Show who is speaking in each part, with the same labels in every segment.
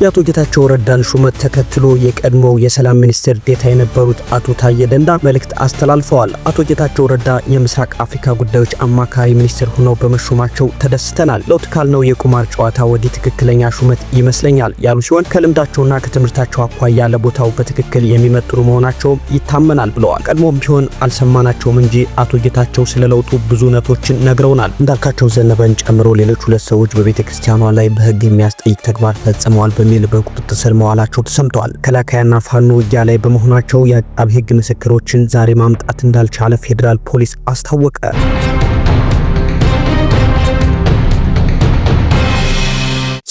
Speaker 1: የአቶ ጌታቸው ረዳን ሹመት ተከትሎ የቀድሞው የሰላም ሚኒስትር ዴታ የነበሩት አቶ ታዬ ደንዳ መልእክት አስተላልፈዋል። አቶ ጌታቸው ረዳ የምስራቅ አፍሪካ ጉዳዮች አማካሪ ሚኒስትር ሆነው በመሾማቸው ተደስተናል። ለውጥ ካልነው የቁማር ጨዋታ ወዲህ ትክክለኛ ሹመት ይመስለኛል ያሉ ሲሆን ከልምዳቸውና ከትምህርታቸው አኳያ ለቦታው በትክክል የሚመጥኑ መሆናቸው ይታመናል ብለዋል። ቀድሞም ቢሆን አልሰማናቸውም እንጂ አቶ ጌታቸው ስለ ለውጡ ብዙ ነቶችን ነግረውናል። እንዳልካቸው ዘነበን ጨምሮ ሌሎች ሁለት ሰዎች በቤተክርስቲያኗ ላይ በህግ የሚያስጠይቅ ተግባር ፈጽመዋል በሚል በቁጥጥር ስር መዋላቸው ተሰምቷል። ከላካያና ፋኖ ውጊያ ላይ በመሆናቸው የአቃቤ ህግ ምስክሮችን ዛሬ ማምጣት እንዳልቻለ ፌዴራል ፖሊስ አስታወቀ።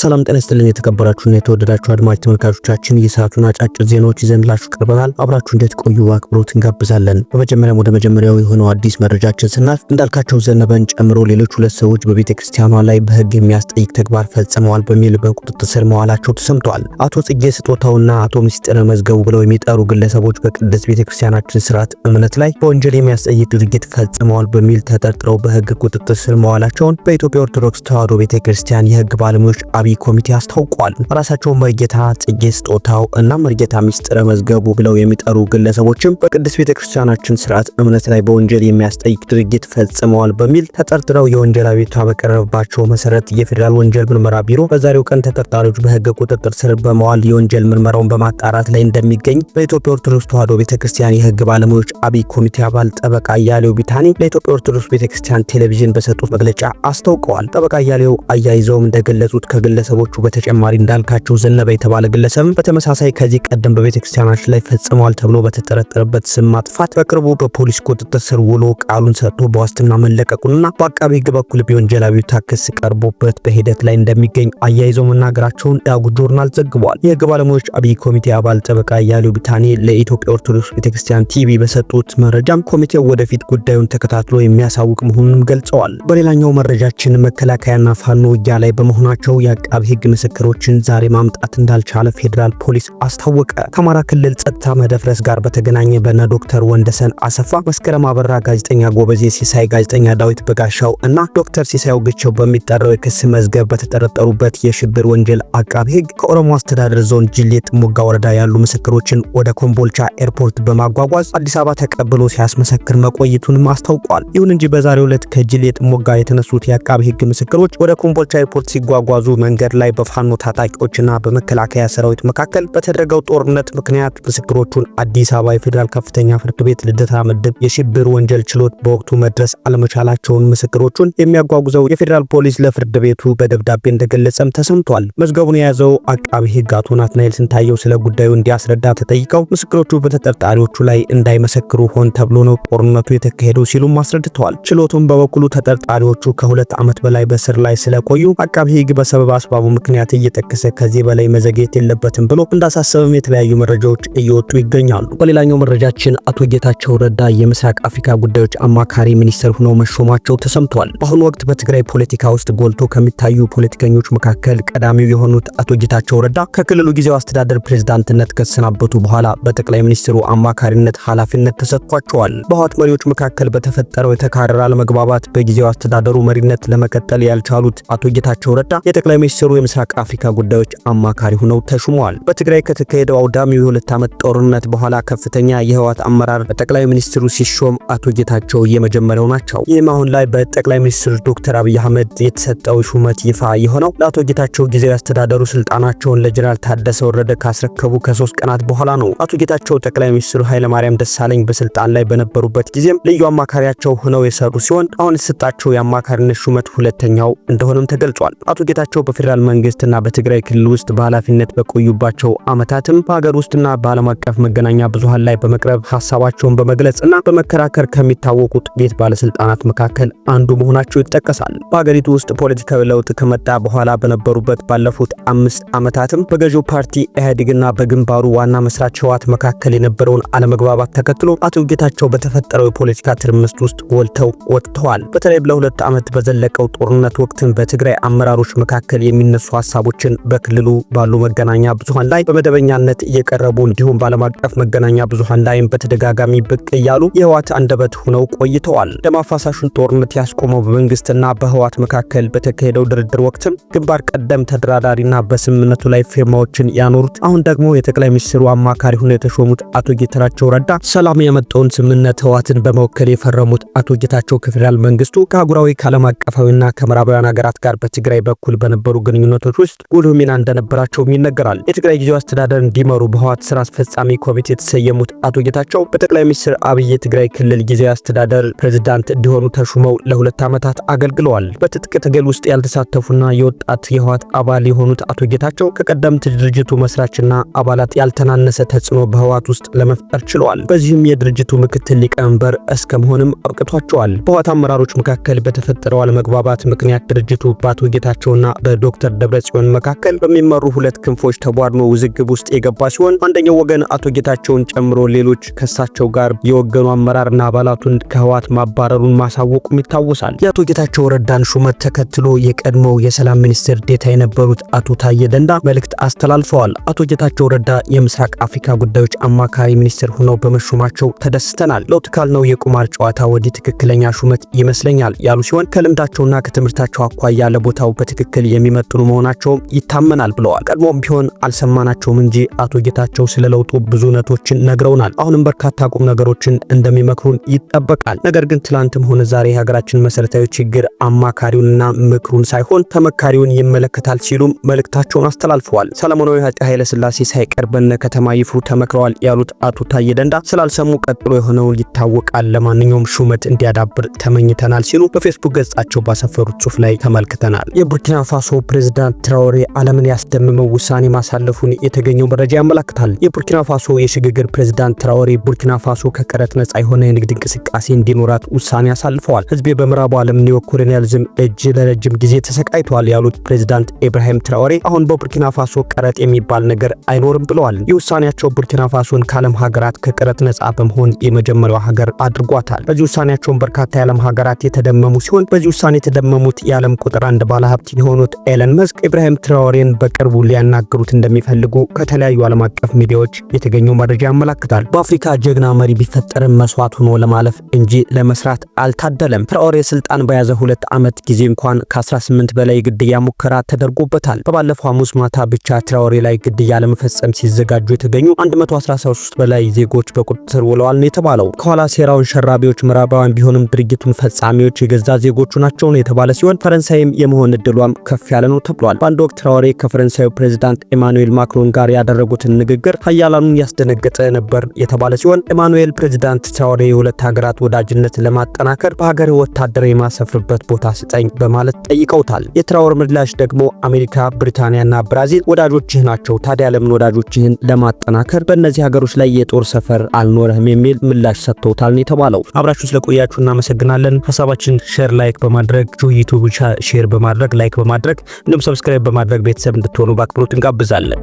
Speaker 1: ሰላም ጤና ይስጥልን የተከበራችሁና የተወደዳችሁ አድማጭ ተመልካቾቻችን የሰዓቱን አጫጭር ዜናዎች ይዘንላችሁ ቀርበናል። አብራችሁ እንድትቆዩ በአክብሮት እንጋብዛለን። በመጀመሪያም ወደ መጀመሪያው የሆነው አዲስ መረጃችን ስናልፍ እንዳልካቸው ዘነበን ጨምሮ ሌሎች ሁለት ሰዎች በቤተክርስቲያኗ ላይ በህግ የሚያስጠይቅ ተግባር ፈጽመዋል በሚል በቁጥጥር ስር መዋላቸው ተሰምቷል። አቶ ጽጌ ስጦታውና አቶ ምስጢረ መዝገቡ ብለው የሚጠሩ ግለሰቦች በቅድስት ቤተክርስቲያናችን ስርዓት እምነት ላይ በወንጀል የሚያስጠይቅ ድርጊት ፈጽመዋል በሚል ተጠርጥረው በህግ ቁጥጥር ስር መዋላቸውን በኢትዮጵያ ኦርቶዶክስ ተዋሕዶ ቤተክርስቲያን የህግ ባለሙያዎች ኮሚቴ አስታውቋል። ራሳቸውን መርጌታ ጽጌ ስጦታው እና መርጌታ ምስጢረ መዝገቡ ብለው የሚጠሩ ግለሰቦችም በቅድስት ቤተክርስቲያናችን ስርዓት እምነት ላይ በወንጀል የሚያስጠይቅ ድርጊት ፈጽመዋል በሚል ተጠርጥረው የወንጀል አቤቱታ በቀረበባቸው መሰረት የፌዴራል ወንጀል ምርመራ ቢሮ በዛሬው ቀን ተጠርጣሪዎች በህግ ቁጥጥር ስር በመዋል የወንጀል ምርመራውን በማጣራት ላይ እንደሚገኝ በኢትዮጵያ ኦርቶዶክስ ተዋሕዶ ቤተክርስቲያን የህግ ባለሙያዎች አብይ ኮሚቴ አባል ጠበቃ አያሌው ቢታኒ ለኢትዮጵያ ኦርቶዶክስ ቤተክርስቲያን ቴሌቪዥን በሰጡት መግለጫ አስታውቀዋል። ጠበቃ አያሌው አያይዘውም እንደገለጹት ግለሰቦቹ በተጨማሪ እንዳልካቸው ዘነበ የተባለ ግለሰብ በተመሳሳይ ከዚህ ቀደም በቤተክርስቲያናችን ላይ ፈጽመዋል ተብሎ በተጠረጠረበት ስም ማጥፋት በቅርቡ በፖሊስ ቁጥጥር ስር ውሎ ቃሉን ሰጥቶ በዋስትና መለቀቁንና በአቃቤ ህግ በኩል የወንጀል አቤቱታ ክስ ቀርቦበት በሂደት ላይ እንደሚገኝ አያይዘው መናገራቸውን ዳጉ ጆርናል ዘግቧል። የህግ ባለሙያዎች አብይ ኮሚቴ አባል ጠበቃ አያሌው ቢታኒ ለኢትዮጵያ ኦርቶዶክስ ቤተክርስቲያን ቲቪ በሰጡት መረጃም ኮሚቴው ወደፊት ጉዳዩን ተከታትሎ የሚያሳውቅ መሆኑንም ገልጸዋል። በሌላኛው መረጃችን መከላከያና ፋኖ ውጊያ ላይ በመሆናቸው የአቃቤ ህግ ምስክሮችን ዛሬ ማምጣት እንዳልቻለ ፌዴራል ፖሊስ አስታወቀ። ከአማራ ክልል ጸጥታ መደፍረስ ጋር በተገናኘ በነ ዶክተር ወንደሰን አሰፋ፣ መስከረም አበራ፣ ጋዜጠኛ ጎበዜ ሲሳይ፣ ጋዜጠኛ ዳዊት በጋሻው እና ዶክተር ሲሳይ ግቸው በሚጠራው የክስ መዝገብ በተጠረጠሩበት የሽብር ወንጀል አቃቤ ህግ ከኦሮሞ አስተዳደር ዞን ጅሌ ጥሙጋ ወረዳ ያሉ ምስክሮችን ወደ ኮምቦልቻ ኤርፖርት በማጓጓዝ አዲስ አበባ ተቀብሎ ሲያስመሰክር መቆየቱንም አስታውቋል። ይሁን እንጂ በዛሬው ዕለት ከጅሌ ጥሙጋ የተነሱት የአቃቤ ህግ ምስክሮች ወደ ኮምቦልቻ ኤርፖርት ሲጓጓዙ መንገድ ላይ በፋኖ ታጣቂዎችና በመከላከያ ሰራዊት መካከል በተደረገው ጦርነት ምክንያት ምስክሮቹን አዲስ አበባ የፌዴራል ከፍተኛ ፍርድ ቤት ልደታ ምድብ የሽብር ወንጀል ችሎት በወቅቱ መድረስ አለመቻላቸውን ምስክሮቹን የሚያጓጉዘው የፌዴራል ፖሊስ ለፍርድ ቤቱ በደብዳቤ እንደገለጸም ተሰምቷል። መዝገቡን የያዘው አቃቤ ህግ አቶ ናትናኤል ስንታየው ስለ ጉዳዩ እንዲያስረዳ ተጠይቀው ምስክሮቹ በተጠርጣሪዎቹ ላይ እንዳይመሰክሩ ሆን ተብሎ ነው ጦርነቱ የተካሄደው ሲሉም አስረድተዋል። ችሎቱም በበኩሉ ተጠርጣሪዎቹ ከ2 ዓመት በላይ በስር ላይ ስለቆዩ አቃቤ ህግ በሰበብ አስባቡ ምክንያት እየተከሰ ከዚህ በላይ መዘግየት የለበትም ብሎ እንዳሳሰበም የተለያዩ መረጃዎች እየወጡ ይገኛሉ። በሌላኛው መረጃችን አቶ ጌታቸው ረዳ የምስራቅ አፍሪካ ጉዳዮች አማካሪ ሚኒስትር ሆነው መሾማቸው ተሰምቷል። በአሁኑ ወቅት በትግራይ ፖለቲካ ውስጥ ጎልቶ ከሚታዩ ፖለቲከኞች መካከል ቀዳሚው የሆኑት አቶ ጌታቸው ረዳ ከክልሉ ጊዜያዊ አስተዳደር ፕሬዝዳንትነት ከተሰናበቱ በኋላ በጠቅላይ ሚኒስትሩ አማካሪነት ኃላፊነት ተሰጥቷቸዋል። በህወሓት መሪዎች መካከል በተፈጠረው የተካረረ አለመግባባት በጊዜያዊ አስተዳደሩ መሪነት ለመቀጠል ያልቻሉት አቶ ጌታቸው ረዳ የጠቅላይ ሚኒስትሩ የምስራቅ አፍሪካ ጉዳዮች አማካሪ ሆነው ተሹመዋል። በትግራይ ከተካሄደው አውዳሚው የ2 ዓመት ጦርነት በኋላ ከፍተኛ የህወሓት አመራር በጠቅላይ ሚኒስትሩ ሲሾም አቶ ጌታቸው የመጀመሪያው ናቸው። ይህም አሁን ላይ በጠቅላይ ሚኒስትር ዶክተር አብይ አህመድ የተሰጠው ሹመት ይፋ የሆነው ለአቶ ጌታቸው ጊዜያዊ አስተዳደሩ ስልጣናቸውን ለጀነራል ታደሰ ወረደ ካስረከቡ ከ3 ቀናት በኋላ ነው። አቶ ጌታቸው ጠቅላይ ሚኒስትሩ ኃይለማርያም ደሳለኝ በስልጣን ላይ በነበሩበት ጊዜም ልዩ አማካሪያቸው ሆነው የሰሩ ሲሆን አሁን የተሰጣቸው የአማካሪነት ሹመት ሁለተኛው እንደሆነም ተገልጿል። አቶ ጌታቸው በፌዴራል መንግስትና በትግራይ ክልል ውስጥ በኃላፊነት በቆዩባቸው ዓመታትም በሀገር ውስጥና በዓለም አቀፍ መገናኛ ብዙሃን ላይ በመቅረብ ሐሳባቸውን በመግለጽና በመከራከር ከሚታወቁ ጥቂት ባለስልጣናት መካከል አንዱ መሆናቸው ይጠቀሳል። በሀገሪቱ ውስጥ ፖለቲካዊ ለውጥ ከመጣ በኋላ በነበሩበት ባለፉት 5 ዓመታትም በገዢው ፓርቲ ኢህአዴግና በግንባሩ ዋና መስራች ህወሓት መካከል የነበረውን አለመግባባት ተከትሎ አቶ ጌታቸው በተፈጠረው የፖለቲካ ትርምስ ውስጥ ጎልተው ወጥተዋል። በተለይ ለ2 ዓመት በዘለቀው ጦርነት ወቅት በትግራይ አመራሮች መካከል የሚነሱ ሐሳቦችን በክልሉ ባሉ መገናኛ ብዙሃን ላይ በመደበኛነት እየቀረቡ እንዲሁም ባለም አቀፍ መገናኛ ብዙሃን ላይም በተደጋጋሚ ብቅ እያሉ የህወሓት አንደበት ሆነው ቆይተዋል። ደም አፋሳሹን ጦርነት ያስቆመው በመንግስትና በህወሓት መካከል በተካሄደው ድርድር ወቅትም ግንባር ቀደም ተደራዳሪና በስምምነቱ ላይ ፊርማዎችን ያኖሩት አሁን ደግሞ የጠቅላይ ሚኒስትሩ አማካሪ ሆነው የተሾሙት አቶ ጌታቸው ረዳ ሰላም ያመጣውን ስምምነት ህወሓትን በመወከል የፈረሙት አቶ ጌታቸው ከፌደራል መንግስቱ ከአህጉራዊ ከዓለም አቀፋዊና ከምዕራባውያን ሀገራት ጋር በትግራይ በኩል በነበሩ ግንኙነቶች ውስጥ ጉልህ ሚና እንደነበራቸውም ይነገራል። የትግራይ ጊዜያዊ አስተዳደር እንዲመሩ በህወሓት ስራ አስፈጻሚ ኮሚቴ የተሰየሙት አቶ ጌታቸው በጠቅላይ ሚኒስትር አብይ የትግራይ ክልል ጊዜያዊ አስተዳደር ፕሬዝዳንት እንዲሆኑ ተሹመው ለ2 ዓመታት አገልግለዋል። በትጥቅ ትግል ውስጥ ያልተሳተፉና የወጣት የህወሓት አባል የሆኑት አቶ ጌታቸው ከቀደምት ድርጅቱ መስራችና አባላት ያልተናነሰ ተጽዕኖ በህወሓት ውስጥ ለመፍጠር ችለዋል። በዚህም የድርጅቱ ምክትል ሊቀመንበር እስከ መሆንም አብቅቷቸዋል። በህወሓት አመራሮች መካከል በተፈጠረው አለመግባባት ምክንያት ድርጅቱ በአቶ ጌታቸውና በዶክተር ደብረጽዮን መካከል በሚመሩ 2 ክንፎች ተቧድኖ ውዝግብ ውስጥ የገባ ሲሆን አንደኛው ወገን አቶ ጌታቸውን ጨምሮ ሌሎች ከሳቸው ጋር የወገኑ አመራርና አባላቱን ከህወሓት ማባረሩን ማሳወቁም ይታወሳል። የአቶ ጌታቸው ረዳን ሹመት ተከትሎ የቀድሞው የሰላም ሚኒስትር ዴታ የነበሩት አቶ ታዬ ደንዳ መልእክት አስተላልፈዋል። አቶ ጌታቸው ረዳ የምስራቅ አፍሪካ ጉዳዮች አማካሪ ሚኒስትር ሆነው በመሾማቸው ተደስተናል። ለውጥ ካልነው የቁማር ጨዋታ ወዲህ ትክክለኛ ሹመት ይመስለኛል ያሉ ሲሆን ከልምዳቸውና ከትምህርታቸው አኳያ ለቦታው በትክክል የሚመጥኑ መሆናቸውም ይታመናል ብለዋል። ቀድሞም ቢሆን አልሰማናቸውም እንጂ አቶ ጌታቸው ስለለውጡ ብዙ ነቶችን ነግረውናል። አሁንም በርካታ ቁም ነገሮችን እንደሚመክሩን ይጠበቃል። ነገር ግን ትላንትም ሆነ ዛሬ የሀገራችን መሰረታዊ ችግር አማካሪውንና ምክሩን ሳይሆን ተመካሪውን ይመለከታል ሲሉም መልእክታቸውን አስተላልፈዋል። ሰለሞናዊ ኃይለ ሥላሴ ሳይቀር በነ ከተማ ይፍሩ ተመክረዋል ያሉት አቶ ታዬ ደንዳ ስላልሰሙ ቀጥሎ የሆነው ይታወቃል፣ ለማንኛውም ሹመት እንዲያዳብር ተመኝተናል ሲሉ በፌስቡክ ገጻቸው ባሰፈሩት ጽሑፍ ላይ ተመልክተናል። የቡርኪና ፋሶ ፕሬዝዳንት ትራኦሬ ዓለምን ያስደመመው ውሳኔ ማሳለፉን የተገኘው መረጃ ያመለክታል። የቡርኪና ፋሶ የሽግግር ፕሬዝዳንት ትራኦሬ ቡርኪና ፋሶ ከቀረጥ ነጻ የሆነ የንግድ እንቅስቃሴ እንዲኖራት ውሳኔ አሳልፈዋል። ህዝቤ በምዕራቡ ዓለም ኒዮኮሎኒያሊዝም እጅ ለረጅም ጊዜ ተሰቃይቷል ያሉት ፕሬዝዳንት ኢብራሂም ትራኦሬ አሁን በቡርኪና ፋሶ ቀረጥ የሚባል ነገር አይኖርም ብለዋል። ይህ ውሳኔያቸው ቡርኪና ፋሶን ከዓለም ሀገራት ከቀረጥ ነጻ በመሆን የመጀመሪያው ሀገር አድርጓታል። በዚህ ውሳኔያቸውን በርካታ የዓለም ሀገራት የተደመሙ ሲሆን በዚህ ውሳኔ የተደመሙት የዓለም ቁጥር 1 ባለሀብት የሆኑት ኤለን መስክ ኢብራሂም ትራኦሬን በቅርቡ ሊያናገሩት እንደሚፈልጉ ከተለያዩ ዓለም አቀፍ ሚዲያዎች የተገኘው መረጃ ያመለክታል። በአፍሪካ ጀግና መሪ ቢፈጠርም መስዋዕት ሆኖ ለማለፍ እንጂ ለመስራት አልታደለም። ትራኦሬ ስልጣን በያዘ 2 ዓመት ጊዜ እንኳን ከ18 በላይ ግድያ ሙከራ ተደርጎበታል። በባለፈው ሐሙስ ማታ ብቻ ትራኦሬ ላይ ግድያ ለመፈጸም ሲዘጋጁ የተገኙ 113 በላይ ዜጎች በቁጥጥር ውለዋል ነው የተባለው። ከኋላ ሴራውን ሸራቢዎች ምዕራባውያን ቢሆንም ድርጊቱን ፈጻሚዎች የገዛ ዜጎቹ ናቸው ነው የተባለ ሲሆን ፈረንሳይም የመሆን እድሏም ከፍ ያለ ነው ተብሏል። በአንድ ወቅት ትራኦሬ ከፈረንሳዩ ፕሬዝዳንት ኢማኑኤል ማክሮን ጋር ያደረጉትን ንግግር ሀያላኑን ያስደነገጠ ነበር የተባለ ሲሆን ኢማኑኤል ፕሬዝዳንት ትራኦሬ የሁለት ሀገራት ወዳጅነት ለማጠናከር በሀገር ወታደር የማሰፍርበት ቦታ ስጠኝ በማለት ጠይቀውታል። የትራኦሬ ምላሽ ደግሞ አሜሪካ፣ ብሪታንያና ብራዚል ወዳጆችህ ናቸው፣ ታዲያ ለምን ወዳጆችህን ለማጠናከር በእነዚህ ሀገሮች ላይ የጦር ሰፈር አልኖርህም የሚል ምላሽ ሰጥተውታል ነው የተባለው። አብራችሁ ስለቆያችሁ እናመሰግናለን። ሐሳባችን ሼር ላይክ በማድረግ ዩቲዩብ ሼር በማድረግ ላይክ በማድረግ እንዲሁም ሰብስክራይብ በማድረግ ቤተሰብ እንድትሆኑ በአክብሮት እንጋብዛለን።